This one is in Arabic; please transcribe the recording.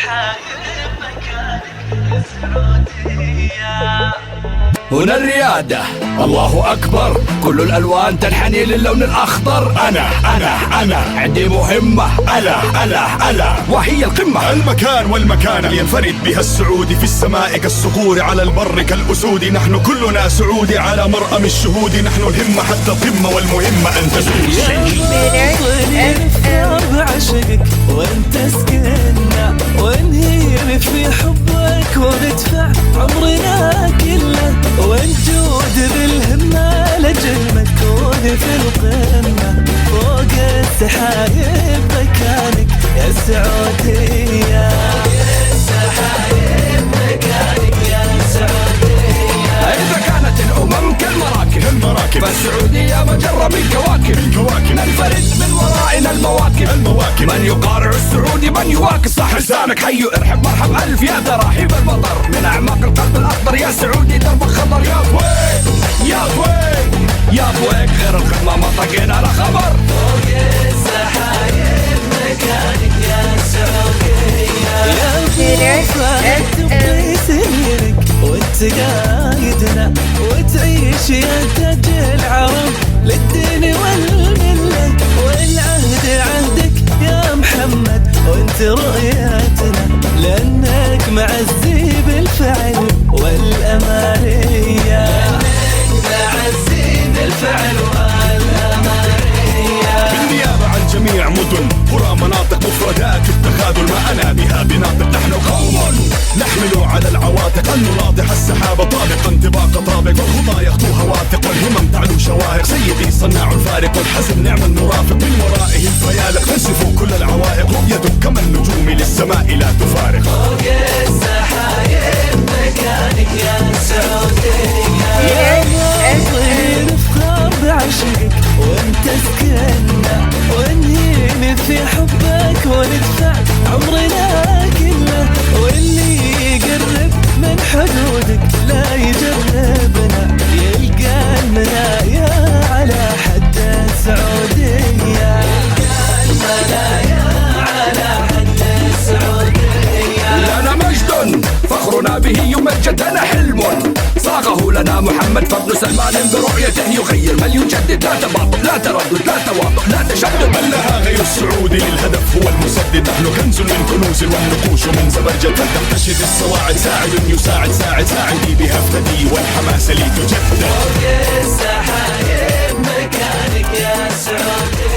سحايب مكانك السعودية. هنا الريادة الله أكبر، كل الألوان تنحني للون الأخضر. أنا عندي مهمة، ألا وهي القمة. المكان والمكانة ينفرد بها السعودي في السماء كالصقور، على البر كالأسود. نحن كلنا سعودي على مرأم الشهود. نحن الهمة حتى القمة والمهمة أن تزول. بعشقك وانت سكننا، ونهير في حبك وندفع عمرنا كله، ونجود بالهمة لجل ما تكون في القمة. فوق السحايب مكانك يا سعودية، فوق السحايب مكانك يا سعودية. إذا كانت الأمم كالمراكب فالسعودية مجرة من كواكب. ننفرد من ورائنا المواكب. من يقارع السعودي من يواكب. صح لسانك حيو ارحب مرحب ألف يا تراحيب المطر من أعماق القلب الأخضر. يا سعودي دربك خضر. يا بويك غير الخدمة ما طقينا لا خبر. فوق السحايب مكانك يا سعودية، يا تبقي سنينك وانت قايدنا، وتعيش يا تاج العرب للدين والملة. والعهد عهدك يا محمد وانت رؤيتنا، لأنك معزي بالفعل والأمانية. بالنيابة عن جميع مدن قرى مناطق مفردات التخاذل، ما أنا بها بناطق. نحن قوم نحمل على العواتق أن نلاطح السحاب طابقا طباق طابق، والخطى يخطوها واثق والهمم تعلو شواهق. سيدي صناع الفارق والحزم نعم المرافق، من ورائه الفيالق تنسف كل العوائق. رؤيتك كما النجوم للسماء لا تفارق. فوق السحايب مكانك يا سعودية، نفخر بعشقك وانت سكننا، ونهين في حبك وندفع عمرنا كله. واللي يقرب من حدودك لا يجربنا، يلقى المنايا على حد السعودية، يلقى المنايا على حد السعودية. لنا مجد فخرنا به يمجد، لنا حلم صاغه لنا محمد فضل سلمان برؤيته يغير من يجدد. لا تباطؤ لا تردد لا توافق لا تشدد، من لها غير السعودي للهدف هو المسدد. نحن كنز من كنوز والنقوش من زبرجد، فلتحتشد الصواعد ساعد يساعد ساعدي بها افتدي والحماس لي تجدد. فوق السحايب مكانك يا سعودي.